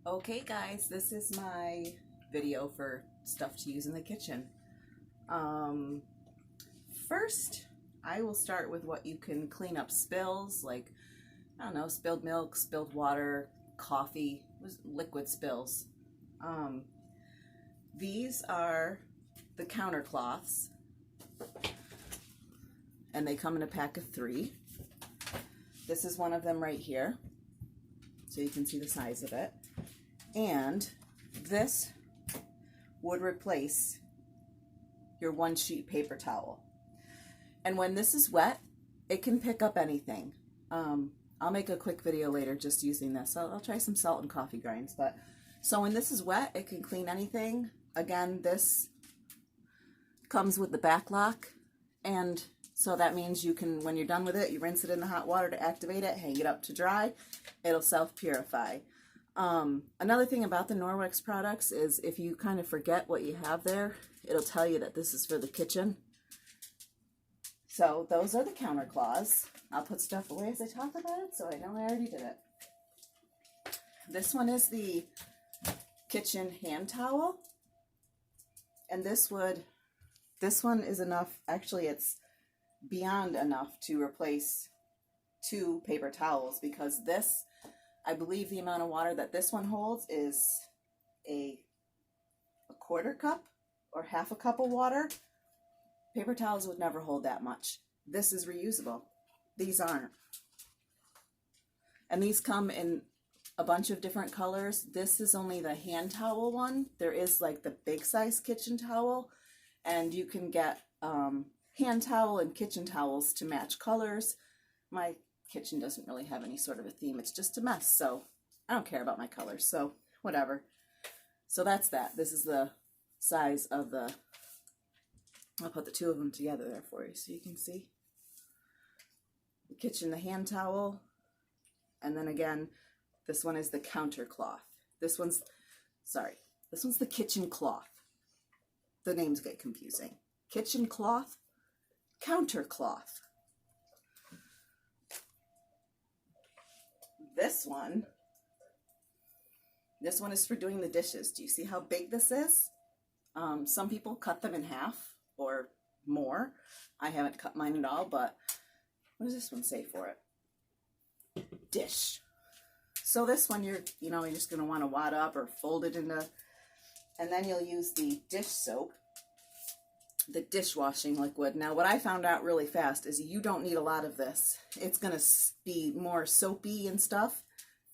Okay guys, this is my video for stuff to use in the kitchen. First, I will start with what you can clean up spills, like, I don't know, spilled milk, spilled water, coffee, liquid spills. These are the counter cloths, and they come in a pack of 3. This is one of them right here, so you can see the size of it. And this would replace your 1-sheet paper towel. And when this is wet, it can pick up anything. I'll make a quick video later just using this. I'll try some salt and coffee grinds. But so when this is wet, it can clean anything. Again, this comes with the back lock, and so that means you can, when you're done with it, you rinse it in the hot water to activate it, hang it up to dry. It'll self-purify. Another thing about the Norwex products is if you kind of forget what you have there, it'll tell you that this is for the kitchen. So those are the counter cloths. I'll put stuff away as I talk about it, so I know I already did it. This one is the kitchen hand towel. And this one is enough, actually it's beyond enough to replace 2 paper towels, because this, I believe the amount of water that this one holds is a 1/4 cup or 1/2 cup of water. Paper towels would never hold that much. This is reusable. These aren't. And these come in a bunch of different colors. This is only the hand towel one. There is like the big size kitchen towel, and you can get hand towel and kitchen towels to match colors. My kitchen doesn't really have any sort of a theme. It's just a mess, so I don't care about my colors, so whatever. So that's that. This is the size of the, I'll put the 2 of them together there for you so you can see. The kitchen, the hand towel, and then again, this one is the counter cloth. This one's the kitchen cloth. The names get confusing. Kitchen cloth, counter cloth. This one is for doing the dishes. Do you see how big this is? Some people cut them in half or more. I haven't cut mine at all, but what does this one say for it? Dish. So this one you're just going to want to wad up or fold it into, and then you'll use the dish soap, the dishwashing liquid. Now what I found out really fast is you don't need a lot of this. It's going to be more soapy and stuff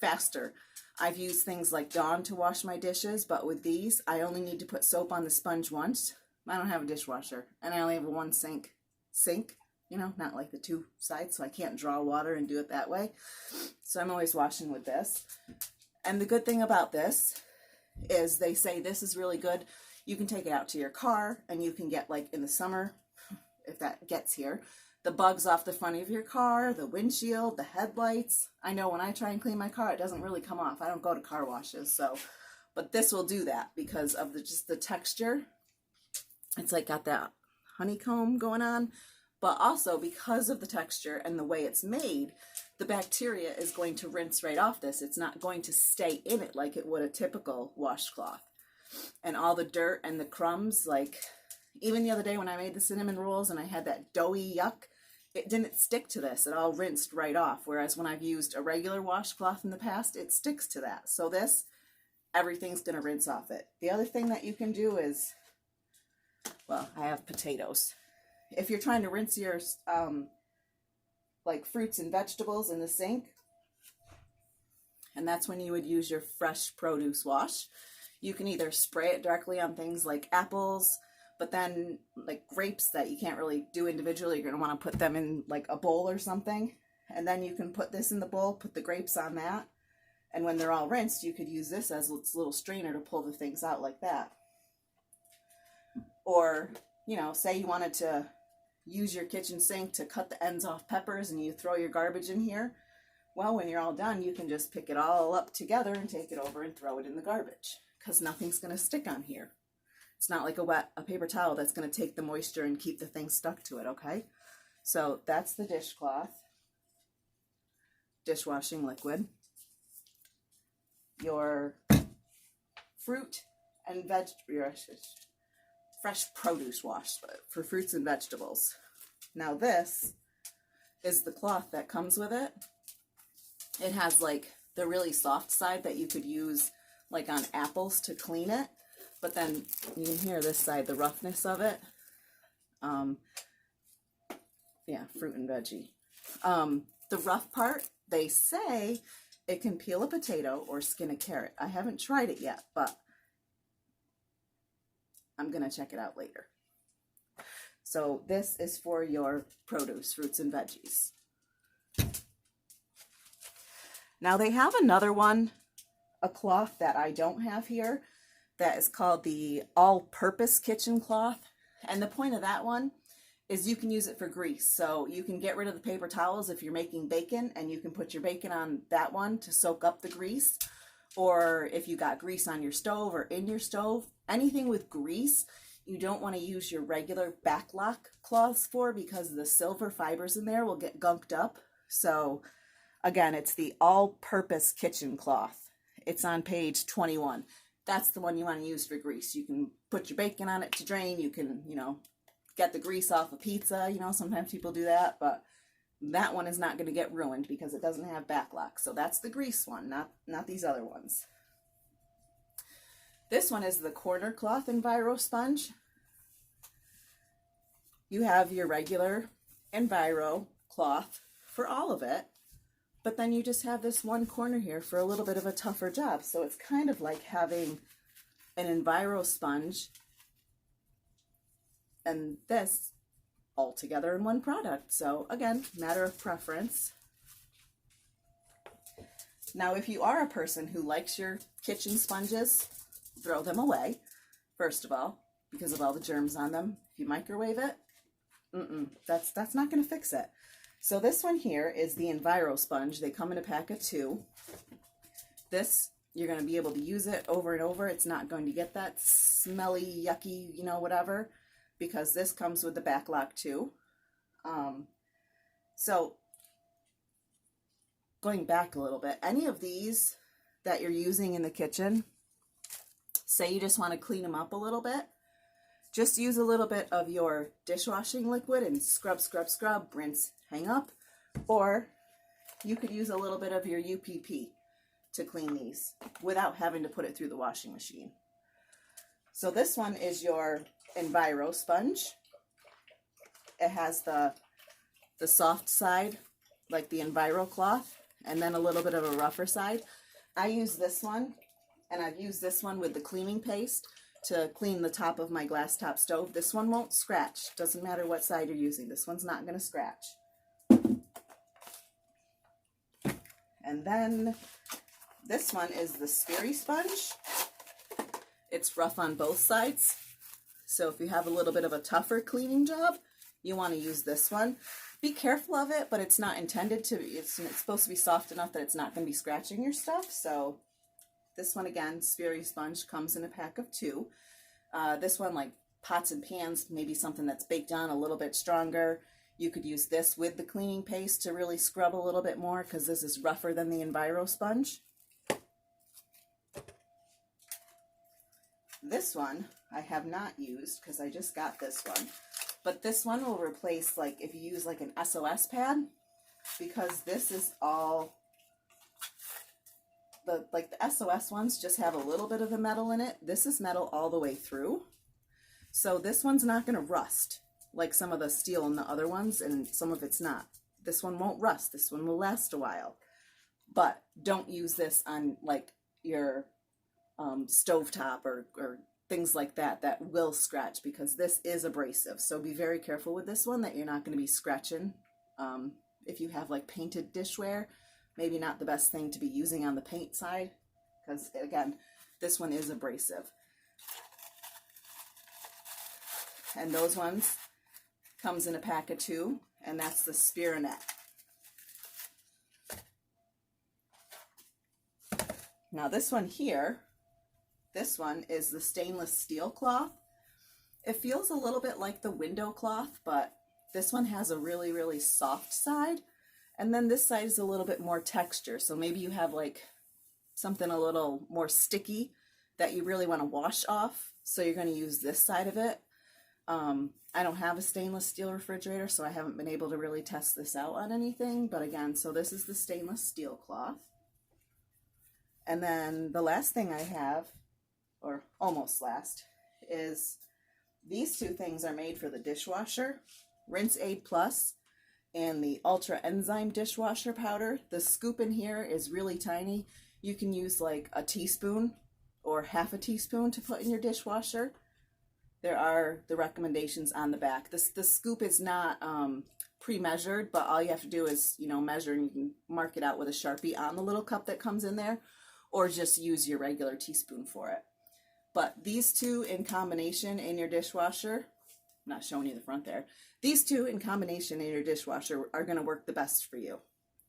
faster. I've used things like Dawn to wash my dishes, but with these I only need to put soap on the sponge once. I don't have a dishwasher, and I only have a 1 sink, not like the 2 sides, so I can't draw water and do it that way. So I'm always washing with this. And the good thing about this is they say this is really good. You can take it out to your car, and you can get, like in the summer, if that gets here, the bugs off the front of your car, the windshield, the headlights. I know when I try and clean my car, it doesn't really come off. I don't go to car washes, so, but this will do that because of just the texture. It's like got that honeycomb going on, but also because of the texture and the way it's made, the bacteria is going to rinse right off this. It's not going to stay in it like it would a typical washcloth. And all the dirt and the crumbs, like even the other day when I made the cinnamon rolls and I had that doughy yuck, it didn't stick to this. It all rinsed right off. Whereas when I've used a regular washcloth in the past, it sticks to that. So this, everything's going to rinse off it. The other thing that you can do is, well, I have potatoes. If you're trying to rinse your like fruits and vegetables in the sink, and that's when you would use your fresh produce wash, you can either spray it directly on things like apples, but then like grapes that you can't really do individually, you're going to want to put them in like a bowl or something. And then you can put this in the bowl, put the grapes on that. And when they're all rinsed, you could use this as a little strainer to pull the things out like that. Or, say you wanted to use your kitchen sink to cut the ends off peppers and you throw your garbage in here. Well, when you're all done, you can just pick it all up together and take it over and throw it in the garbage, because nothing's going to stick on here. It's not like a paper towel that's going to take the moisture and keep the thing stuck to it, okay? So that's the dishcloth. dishwashing liquid, your fruit and fresh produce wash for fruits and vegetables. Now this is the cloth that comes with it. It has like the really soft side that you could use like on apples to clean it, but then you can hear this side, the roughness of it. Yeah, fruit and veggie. The rough part, they say it can peel a potato or skin a carrot. I haven't tried it yet, but I'm gonna check it out later. So this is for your produce, fruits and veggies. Now they have another one, a cloth that I don't have here, that is called the all-purpose kitchen cloth. And the point of that one is you can use it for grease. So you can get rid of the paper towels if you're making bacon, and you can put your bacon on that one to soak up the grease. Or if you got grease on your stove or in your stove, anything with grease, you don't want to use your regular backlock cloths for, because the silver fibers in there will get gunked up. So again, it's the all-purpose kitchen cloth. It's on page 21. That's the one you want to use for grease. You can put your bacon on it to drain. You can, get the grease off a pizza. Sometimes people do that, but that one is not going to get ruined because it doesn't have backlock. So that's the grease one, not these other ones. This one is the corner cloth Enviro sponge. You have your regular Enviro cloth for all of it, but then you just have this one corner here for a little bit of a tougher job. So it's kind of like having an Enviro sponge and this all together in one product. So again, matter of preference. Now, if you are a person who likes your kitchen sponges, throw them away, first of all, because of all the germs on them. If you microwave it, that's not going to fix it. So this one here is the Enviro sponge. They come in a pack of 2. This, you're going to be able to use it over and over. It's not going to get that smelly, yucky, whatever, because this comes with the backlock too. So going back a little bit, any of these that you're using in the kitchen, say you just want to clean them up a little bit, just use a little bit of your dishwashing liquid and scrub, rinse, hang up. Or you could use a little bit of your UPP to clean these without having to put it through the washing machine. So this one is your Enviro sponge. It has the soft side, like the Enviro cloth, and then a little bit of a rougher side. I use this one, and I've used this one with the cleaning paste to clean the top of my glass top stove. This one won't scratch. Doesn't matter what side you're using. This one's not going to scratch. And then this one is the Sperry sponge. It's rough on both sides. So if you have a little bit of a tougher cleaning job, you want to use this one. Be careful of it, but it's not intended to, it's supposed to be soft enough that it's not going to be scratching your stuff. So this one, again, Sperry sponge, comes in a pack of 2. This one, like pots and pans, maybe something that's baked on a little bit stronger. You could use this with the cleaning paste to really scrub a little bit more, because this is rougher than the Enviro sponge. This one I have not used because I just got this one. But this one will replace, like, if you use like an SOS pad, because this is all, the SOS ones just have a little bit of the metal in it. This is metal all the way through. So this one's not going to rust like some of the steel in the other ones, and some of it's not. This one won't rust. This one will last a while. But don't use this on like your stovetop or things like that will scratch, because this is abrasive. So be very careful with this one that you're not going to be scratching. If you have like painted dishware, maybe not the best thing to be using on the paint side, because again, this one is abrasive. And those ones comes in a pack of 2, and that's the Spiranet. Now this one here, this one is the stainless steel cloth. It feels a little bit like the window cloth, but this one has a really, really soft side. And then this side is a little bit more texture. So maybe you have like something a little more sticky that you really want to wash off. So you're going to use this side of it. I don't have a stainless steel refrigerator, so I haven't been able to really test this out on anything. But again, so this is the stainless steel cloth. And then the last thing I have, or almost last, is these two things are made for the dishwasher. Rinse Aid Plus and the Ultra Enzyme dishwasher powder. The scoop in here is really tiny. You can use like a teaspoon or half a teaspoon to put in your dishwasher. There are the recommendations on the back. The scoop is not pre-measured, but all you have to do is, you know, measure, and you can mark it out with a Sharpie on the little cup that comes in there, or just use your regular teaspoon for it. But these two in combination in your dishwasher, I'm not showing you the front there, these two in combination in your dishwasher are going to work the best for you.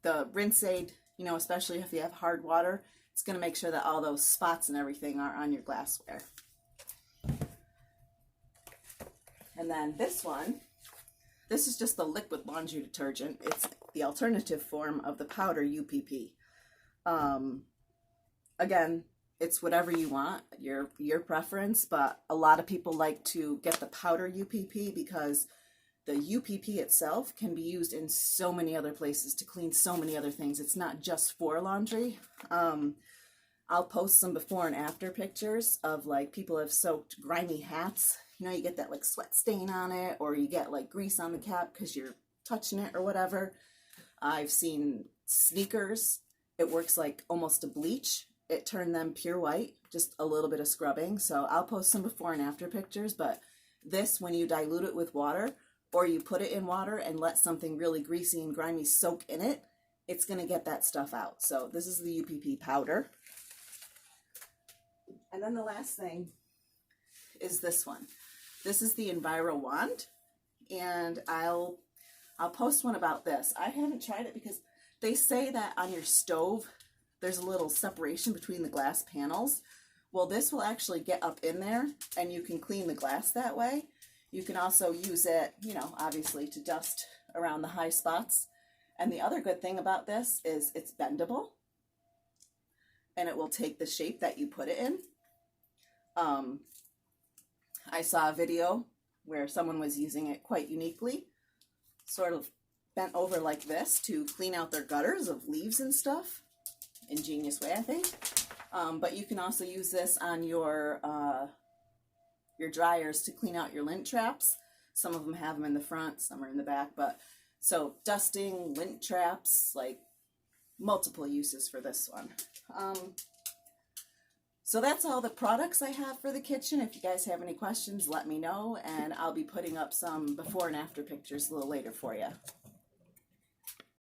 The Rinse Aid, you know, especially if you have hard water, it's going to make sure that all those spots and everything are on your glassware. And then this one, this is just the liquid laundry detergent. It's the alternative form of the powder UPP. Again, it's whatever you want, your preference, but a lot of people like to get the powder UPP because the UPP itself can be used in so many other places to clean so many other things. It's not just for laundry. I'll post some before and after pictures of like people have soaked grimy hats. You know, you get that like sweat stain on it, or you get like grease on the cap because you're touching it or whatever. I've seen sneakers. It works like almost a bleach. It turned them pure white, just a little bit of scrubbing. So I'll post some before and after pictures, but this, when you dilute it with water, or you put it in water and let something really greasy and grimy soak in it, it's going to get that stuff out. So this is the UPP powder. And then the last thing is this one. This is the Enviro Wand, and I'll post one about this. I haven't tried it because they say that on your stove there's a little separation between the glass panels. Well, this will actually get up in there, and you can clean the glass that way. You can also use it, you know, obviously to dust around the high spots. And the other good thing about this is it's bendable, and it will take the shape that you put it in. I saw a video where someone was using it quite uniquely, sort of bent over like this to clean out their gutters of leaves and stuff. Ingenious way, I think. But you can also use this on your dryers to clean out your lint traps. Some of them have them in the front, some are in the back. But so dusting, lint traps, like multiple uses for this one. So that's all the products I have for the kitchen. If you guys have any questions, let me know, and I'll be putting up some before and after pictures a little later for you.